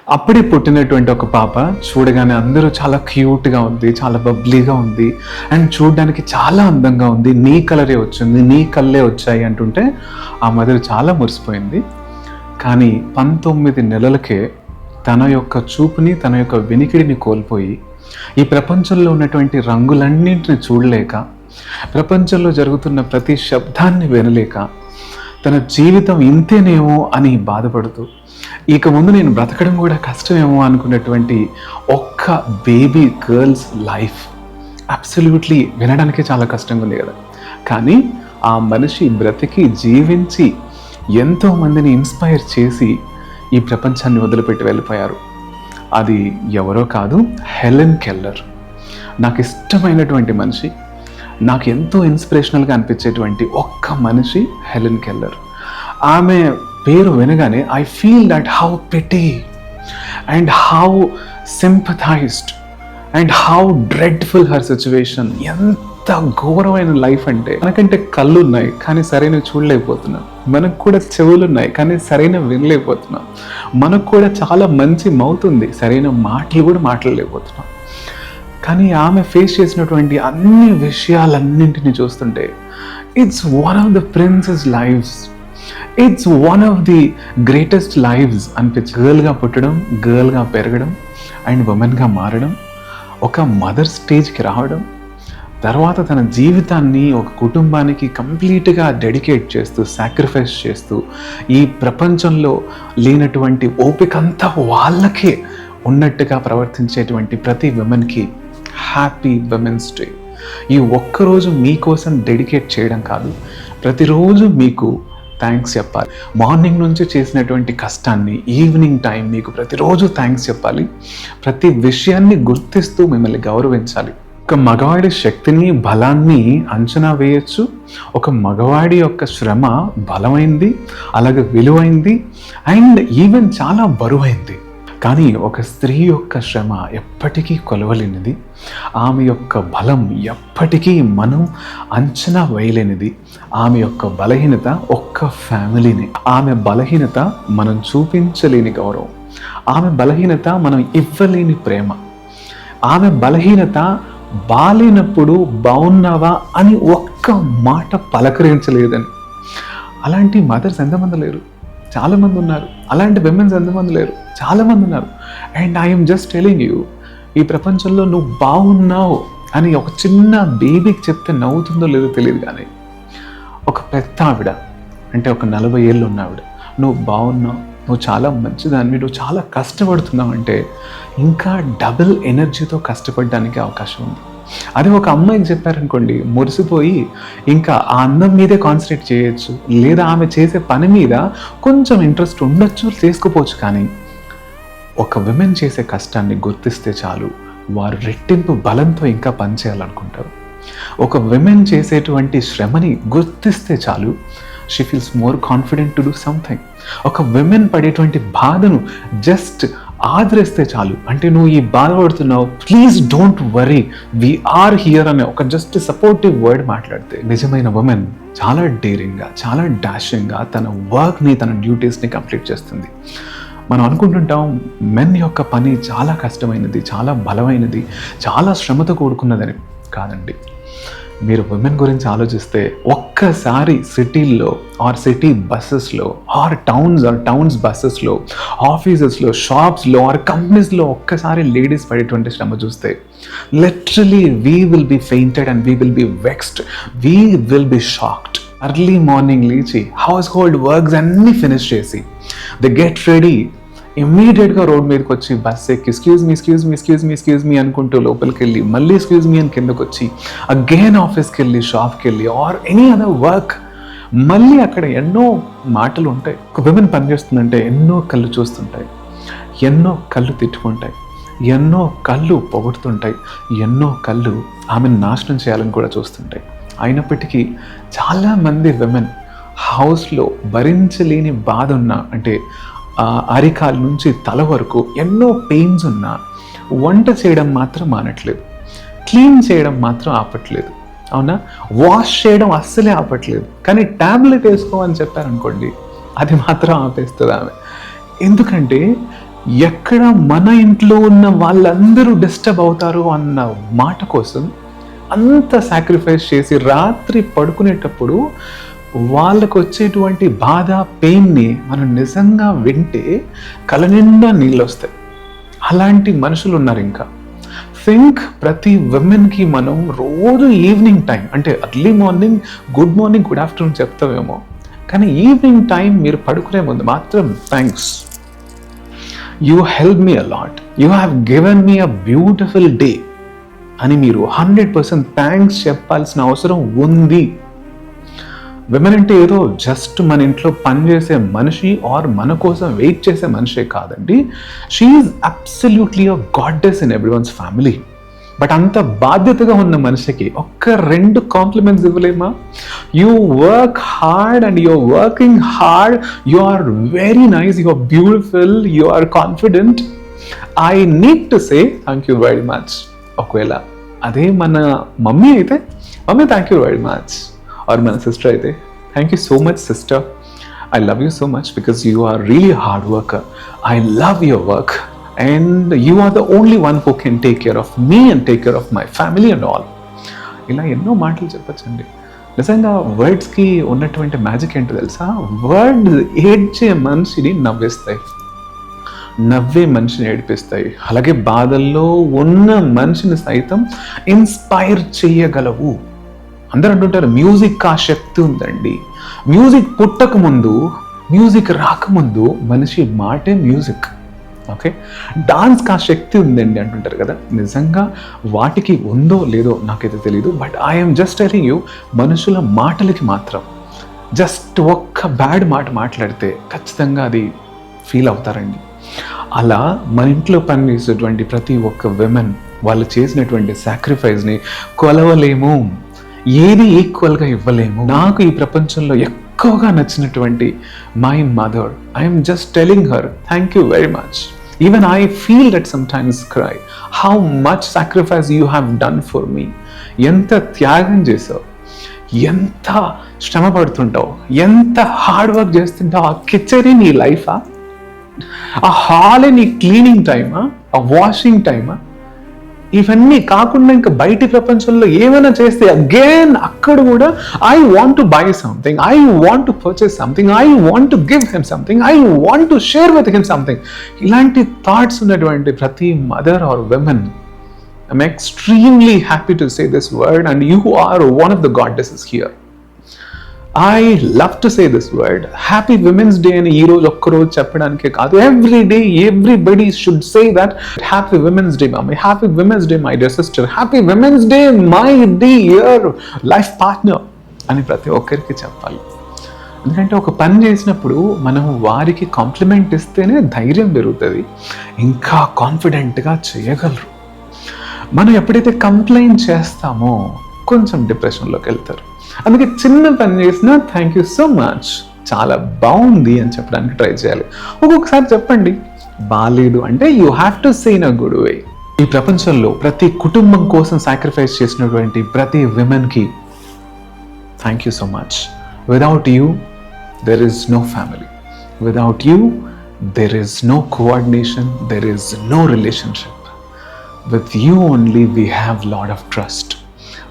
అప్పుడే పుట్టినటువంటి ఒక పాప చూడగానే అందరూ చాలా క్యూట్గా ఉంది, చాలా బబ్లీగా ఉంది అండ్ చూడడానికి చాలా అందంగా ఉంది. నీ కలరే వచ్చింది, నీ కళ్ళే వచ్చాయి అంటుంటే ఆ మదర్ చాలా మురిసిపోయింది. కానీ 19 నెలలకే తన యొక్క చూపుని, తన యొక్క వినికిడిని కోల్పోయి ఈ ప్రపంచంలో ఉన్నటువంటి రంగులన్నింటిని చూడలేక, ప్రపంచంలో జరుగుతున్న ప్రతి శబ్దాన్ని వినలేక, తన జీవితం ఇంతేనేమో అని బాధపడుతూ ఇక ముందు నేను బ్రతకడం కూడా కష్టమేమో అనుకున్నటువంటి ఒక్క బేబీ గర్ల్స్ లైఫ్ అబ్సల్యూట్లీ వినడానికి చాలా కష్టంగా ఉంది కదా. కానీ ఆ మనిషి బ్రతికి జీవించి ఎంతో మందిని ఇన్స్పైర్ చేసి ఈ ప్రపంచాన్ని వదిలిపెట్టి వెళ్ళిపోయారు. అది ఎవరో కాదు, హెలెన్ కెల్లర్. నాకు ఇష్టమైనటువంటి మనిషి, నాకు ఎంతో ఇన్స్పిరేషనల్గా అనిపించేటువంటి ఒక్క మనిషి హెలెన్ కెల్లర్. ఆమె పేరు వినగానే I feel that how pity and how sympathized and how dreadful her situation. ఎంత ఘోరమైన లైఫ్ అంటే, మనకంటే కళ్ళు ఉన్నాయి కానీ సరైన చూడలేకపోతున్నాం, మనకు కూడా చెవులు ఉన్నాయి కానీ సరైన వినలేకపోతున్నాం, మనకు కూడా చాలా మంచి మౌత్ ఉంది, సరైన మాటలు కూడా మాట్లాడలేకపోతున్నాం. కానీ ఆమె ఫేస్ చేసినటువంటి అన్ని విషయాలన్నింటినీ చూస్తుంటే it's one of the princess lifes, it's one of the greatest lifes అనిపించి. గర్ల్గా పుట్టడం, గర్ల్గా పెరగడం అండ్ ఉమెన్గా మారడం, ఒక మదర్ స్టేజ్కి రావడం, తర్వాత తన జీవితాన్ని ఒక కుటుంబానికి కంప్లీట్గా డెడికేట్ చేస్తూ, సాక్రిఫైస్ చేస్తూ, ఈ ప్రపంచంలో లేనటువంటి ఓపిక అంతా వాళ్ళకే ఉన్నట్టుగా ప్రవర్తించేటువంటి ప్రతి విమెన్కి హ్యాపీ విమెన్స్ డే. ఈ ఒక్కరోజు మీకోసం డెడికేట్ చేయడం కాదు, ప్రతిరోజు మీకు థ్యాంక్స్ చెప్పాలి. మార్నింగ్ నుంచి చేసినటువంటి కష్టాన్ని ఈవినింగ్ టైం మీకు ప్రతిరోజు థ్యాంక్స్ చెప్పాలి. ప్రతి విషయాన్ని గుర్తిస్తూ మిమ్మల్ని గౌరవించాలి. ఒక మగవాడి శక్తిని, బలాన్ని అంచనా వేయచ్చు. ఒక మగవాడి యొక్క శ్రమ బలమైంది, అలాగే విలువైంది అండ్ ఈవెన్ చాలా బరువైంది. కానీ ఒక స్త్రీ యొక్క శ్రమ ఎప్పటికీ కొలవలేనిది, ఆమె యొక్క బలం ఎప్పటికీ మనం అంచనా వేయలేనిది. ఆమె యొక్క బలహీనత ఒక్క ఫ్యామిలీని, ఆమె బలహీనత మనం చూపించలేని గౌరవం, ఆమె బలహీనత మనం ఇవ్వలేని ప్రేమ, ఆమె బలహీనత బాలేనప్పుడు బాగున్నావా అని ఒక్క మాట పలకరించలేదని. అలాంటి మదర్స్ ఎంతమంది లేరు? చాలామంది ఉన్నారు. అలాంటి విమెన్స్ ఎంతమంది లేరు? చాలామంది ఉన్నారు. And I'm just telling you, ఈ ప్రపంచంలో నువ్వు బాగున్నావు అని ఒక చిన్న బేబీకి చెప్తే నవ్వుతుందో లేదో తెలియదు, కానీ ఒక పెద్ద ఆవిడ, అంటే ఒక 40 ఏళ్ళు ఉన్న ఆవిడ, నువ్వు బాగున్నావు, నువ్వు చాలా మంచిదాన్ని, నువ్వు చాలా కష్టపడుతున్నావు అంటే ఇంకా డబుల్ ఎనర్జీతో కష్టపడడానికి అవకాశం ఉంది. అదే ఒక అమ్మాయికి చెప్పారనుకోండి, మురిసిపోయి ఇంకా ఆ అందం మీదే కాన్సన్ట్రేట్ చేయొచ్చు, లేదా ఆమె చేసే పని మీద కొంచెం ఇంట్రెస్ట్ ఉండొచ్చు, చేసుకోపోవచ్చు. కానీ ఒక విమెన్ చేసే కష్టాన్ని గుర్తిస్తే చాలు, వారు రెట్టింపు బలంతో ఇంకా పనిచేయాలనుకుంటారు. ఒక విమెన్ చేసేటువంటి శ్రమని గుర్తిస్తే చాలు, she feels more confident to do something. ఒక విమెన్ పడేటువంటి బాధను జస్ట్ ఆదరిస్తే చాలు, అంటే నువ్వు ఈ బాధపడుతున్నావు, please don't worry, we're here అనే ఒక జస్ట్ సపోర్టివ్ వర్డ్ మాట్లాడితే, నిజమైన ఉమెన్ చాలా డేరింగ్గా, చాలా డాషింగ్గా తన వర్క్ని, తన డ్యూటీస్ని కంప్లీట్ చేస్తుంది. మనం అనుకుంటుంటాం మెన్ యొక్క పని చాలా కష్టమైనది, చాలా బలమైనది, చాలా శ్రమతో కూడుకున్నదని. కాదండి. మీరు ఉమెన్ గురించి ఆలోచిస్తే ఒక్కసారి సిటీల్లో ఆర్ సిటీ బస్సెస్లో ఆర్ టౌన్స్ బస్సెస్లో, ఆఫీసెస్లో, షాప్స్లో ఆర్ కంపెనీస్లో ఒక్కసారి లేడీస్ పడేటువంటి శ్రమ చూస్తే literally we will be fainted and we will be vexed, we will be shocked. Early morning లేచి హౌస్ హోల్డ్ వర్క్స్ అన్నీ ఫినిష్ చేసి దే గెట్ రెడీ, ఇమ్మీడియట్గా రోడ్ మీదకి వచ్చి బస్ ఎక్కి ఎక్స్క్యూజ్ మీ అనుకుంటూ లోపలికి వెళ్ళి, మళ్ళీ ఎక్స్క్యూజ్ మీ అని కిందకు వచ్చి అగైన్ ఆఫీస్కి వెళ్ళి, షాప్కి వెళ్ళి ఆర్ ఎనీ అదర్ వర్క్, మళ్ళీ అక్కడ ఎన్నో మాటలు ఉంటాయి. ఒక విమెన్ పనిచేస్తుందంటే ఎన్నో కళ్ళు చూస్తుంటాయి, ఎన్నో కళ్ళు తిట్టుకుంటాయి, ఎన్నో కళ్ళు పొగుడుతుంటాయి, ఎన్నో కళ్ళు ఆమెను నాశనం చేయాలని కూడా చూస్తుంటాయి. అయినప్పటికీ చాలామంది విమెన్ హౌస్లో భరించలేని బాధ ఉన్నా, అంటే అరికాల నుంచి తల వరకు ఎన్నో పెయిన్స్ ఉన్నా వంట చేయడం మాత్రం మానట్లేదు, క్లీన్ చేయడం మాత్రం ఆపట్లేదు, అవునా, వాష్ చేయడం అస్సలే ఆపట్లేదు. కానీ ట్యాబ్లెట్ వేసుకోమని చెప్పారనుకోండి, అది మాత్రం ఆపేస్తుంది ఆమె. ఎందుకంటే ఎక్కడ మన ఇంట్లో ఉన్న వాళ్ళందరూ డిస్టర్బ్ అవుతారు అన్న మాట కోసం అంత సాక్రిఫైస్ చేసి రాత్రి పడుకునేటప్పుడు వాళ్ళకు వచ్చేటువంటి బాధ, పెయిన్ని మనం నిజంగా వింటే కళ్ళ నిండా నీళ్ళు వస్తాయి. అలాంటి మనుషులు ఉన్నారు. ఇంకా థింక్, ప్రతి విమెన్కి మనం రోజు ఈవినింగ్ టైం, అంటే early morning good morning, good afternoon చెప్తామేమో, కానీ ఈవినింగ్ టైం మీరు పడుకునే ముందు మాత్రం thanks, you help me a lot, you have given me a beautiful day అని మీరు 100% థ్యాంక్స్ చెప్పాల్సిన అవసరం ఉంది. విమెన్ అంటే ఏదో జస్ట్ మన ఇంట్లో పనిచేసే మనిషి ఆర్ మన కోసం వెయిట్ చేసే మనిషే కాదండి. She is absolutely a goddess in everyone's family. But అంత బాధ్యతగా ఉన్న మనిషికి ఒక్క 2 కాంప్లిమెంట్స్ ఇవ్వలేమా? You work hard and you are working hard, you are very nice, you are beautiful, you are confident, I need to say thank you very much. ఒకవేళ అదే మన mummy అయితే, mummy thank you very much. Or మన sister అయితే, thank you so much sister, I love you so much because you are really hard worker, I love your work and you are the only one who can take care of me and take care of my family and all. ఇలా ఎన్నో మాటలు చెప్పచ్చండి. నిజంగా వర్డ్స్కి ఉన్నటువంటి magic ఏంటో తెలుసా? Words ఏడ్చే మనిషిని నవ్వేస్తాయి, నవ్వే మనిషిని ఏడిపిస్తాయి. అలాగే బాధల్లో ఉన్న మనిషిని సైతం ఇన్స్పైర్ చేయగలవు. అందరూ అంటుంటారు మ్యూజిక్ ఆ శక్తి ఉందండి. మ్యూజిక్ పుట్టక ముందు, మ్యూజిక్ రాకముందు మనిషి మాటే మ్యూజిక్. ఓకే, డాన్స్కి ఆ శక్తి ఉందండి అంటుంటారు కదా. నిజంగా వాటికి ఉందో లేదో నాకైతే తెలియదు. But I'm just telling you, మనుషుల మాటలకి మాత్రం జస్ట్ ఒక్క బ్యాడ్ మాట మాట్లాడితే ఖచ్చితంగా అది ఫీల్ అవుతారండి. అలా మన ఇంట్లో పనిచేసేటువంటి ప్రతి ఒక్క విమెన్ వాళ్ళు చేసినటువంటి సాక్రిఫైస్ని కొలవలేము, ఏది ఈక్వల్గా ఇవ్వలేము. నాకు ఈ ప్రపంచంలో ఎక్కువగా నచ్చినటువంటి my mother, I'm just telling her thank you very much. Even I feel that sometimes cry, how much sacrifice you have done for me. ఎంత త్యాగం చేసావు, ఎంత శ్రమ పడుతుంటావు, ఎంత హార్డ్ వర్క్ చేస్తుంటావు. ఆ కిచెనే నీ లైఫా? ఆ హాలే నీ క్లీనింగ్ టైమా? ఆ వాషింగ్ టైమా? ఇవన్నీ కాకుండా ఇంకా బయటి ప్రపంచంలో ఏమైనా చేస్తే అగైన్ అక్కడ కూడా I want to buy something, I want to purchase something, I want to give him something, I want to share with him something. ఇలాంటి థాట్స్ ఉన్నటువంటి ప్రతి mother or women, I'm extremely happy to say this word and you are one of the goddesses here. I love to say this word. Happy Women's Day అని ఈ రోజు ఒక్కరోజు చెప్పడానికే కాదు, every day everybody should say that Happy Women's Day mommy, Happy Women's Day my dear sister, Happy Women's Day my dear life partner అని ప్రతి ఒక్కరికి చెప్పాలి. ఎందుకంటే ఒక పని చేసినప్పుడు మనం వారికి కాంప్లిమెంట్ ఇస్తేనే ధైర్యం పెరుగుతుంది, ఇంకా కాన్ఫిడెంట్గా చేయగలరు. మనం ఎప్పుడైతే కంప్లైంట్ చేస్తామో కొంచెం డిప్రెషన్లోకి వెళ్తారు. అందుకే చిన్న పని చేసినా థ్యాంక్ యూ సో మచ్, చాలా బాగుంది అని చెప్పడానికి ట్రై చేయాలి. ఒక్కొక్కసారి చెప్పండి బాగాలేదు అంటే you have to say in a good way. ఈ ప్రపంచంలో ప్రతి కుటుంబం కోసం సాక్రిఫైస్ చేసినటువంటి ప్రతి విమెన్కి thank you so much. Without you there is no family, without you there is no coordination, there is no relationship. With you only we have lot of trust,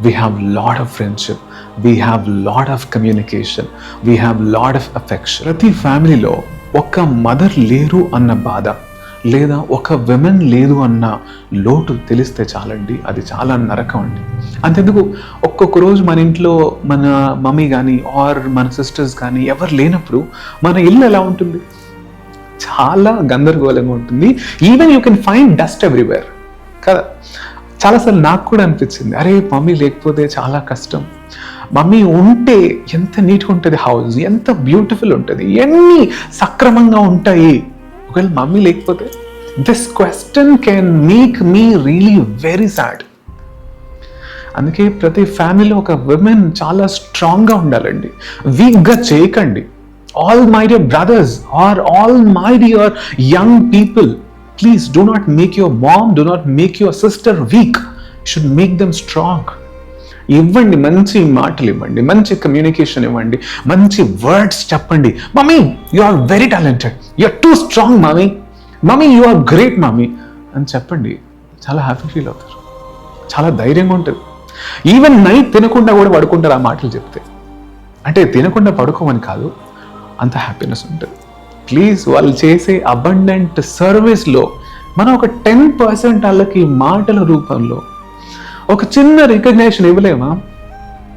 we have lot of friendship, we have lot of communication, we have lot of affection. ప్రతి ఫ్యామిలీలో ఒక mother లేరు అన్న బాధ లేదా ఒక women లేదు అన్న లోటు తెలిస్తే చాలండి, అది చాలా నరకం అండి. అంతెందుకు ఒక్కొక్క రోజు మన ఇంట్లో మన మమ్మీ కానీ ఆర్ మన సిస్టర్స్ కానీ ఎవరు లేనప్పుడు మన ఇల్లు ఎలా ఉంటుంది? చాలా గందరగోళంగా ఉంటుంది. Even you can find dust everywhere కదా. చాలాసార్లు నాకు కూడా అనిపించింది, అరే మమ్మీ లేకపోతే చాలా కష్టం, మమ్మీ ఉంటే ఎంత నీట్గా ఉంటుంది హౌస్, ఎంత బ్యూటిఫుల్ ఉంటుంది, ఎన్ని సక్రమంగా ఉంటాయి. ఒకవేళ మమ్మీ లేకపోతే this question can make me really very sad. అందుకే ప్రతి ఫ్యామిలీలో ఒక విమెన్ చాలా స్ట్రాంగ్గా ఉండాలండి, వీక్గా చేయకండి. All my dear brothers or all my dear young people, please do not make your mom, do not make your sister weak. You should make them strong. ఇవ్వండి, మంచి మాటలు ఇవ్వండి, మంచి కమ్యూనికేషన్ ఇవ్వండి, మంచి వర్డ్స్ చెప్పండి. Mummy you are very talented, you are too strong mummy, mummy you are great mummy అని చెప్పండి, చాలా హ్యాపీ ఫీల్ అవుతారు, చాలా ధైర్యంగా ఉంటుంది. ఈవెన్ నైట్ తినకుండా కూడా పడుకుంటారు ఆ మాటలు చెప్తే. అంటే తినకుండా పడుకోమని కాదు, అంత హ్యాపీనెస్ ఉంటుంది. ప్లీజ్ వాళ్ళు చేసే అబండెంట్ సర్వీస్లో మనం ఒక 10% వాళ్ళకి మాటల రూపంలో ఒక చిన్న రికగ్నేషన్ ఇవ్వలేమా?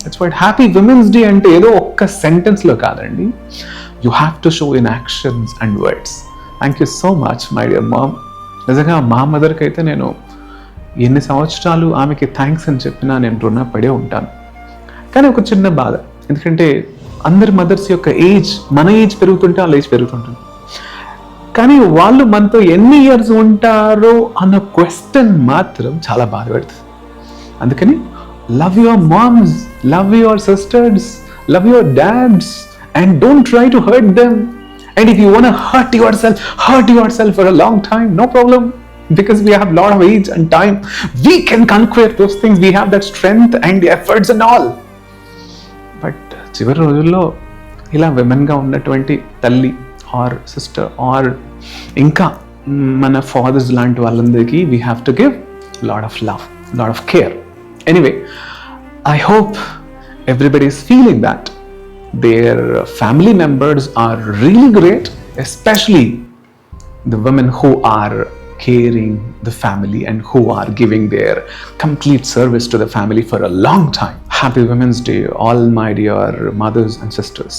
It's what happy women's day అంటే ఏదో ఒక్క సెంటెన్స్లో కాదండి. You have to show in actions and words. Thank you so much my dear mom. నిజంగా మా మదర్కి అయితే నేను ఎన్ని సంవత్సరాలు ఆమెకి థ్యాంక్స్ అని చెప్పినా నేను రుణపడే ఉంటాను. కానీ ఒక చిన్న బాధ, ఎందుకంటే అందరి మదర్స్ యొక్క ఏజ్, మన ఏజ్ పెరుగుతుంటే వాళ్ళ ఏజ్ పెరుగుతుంటుంది, కానీ వాళ్ళు మనతో ఎన్ని ఇయర్స్ ఉంటారో అన్న క్వశ్చన్ మాత్రం చాలా బాధ పెడుతుంది. అందుకని love your moms, love your sisters, love your dads and don't try to hurt them. And if you want to hurt yourself for a long time, no problem, because we have a lot of age and time. We can conquer those things. We have that strength and efforts and all. But చివరి రోజుల్లో ఇలా విమెన్గా ఉన్నటువంటి తల్లి are sister are ఇంకా మన fathers లాంటి వాళ్ళందరికీ we have to give lot of love, lot of care. Anyway, I hope everybody is feeling that their family members are really great, especially the women who are caring the family and who are giving their complete service to the family for a long time. Happy Women's Day, all my dear mothers and sisters.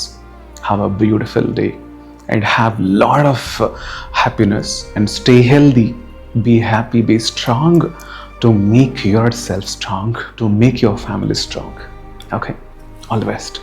Have a beautiful day and have lot of happiness and stay healthy. Be happy, be strong to make yourself strong, to make your family strong. Okay, all the best.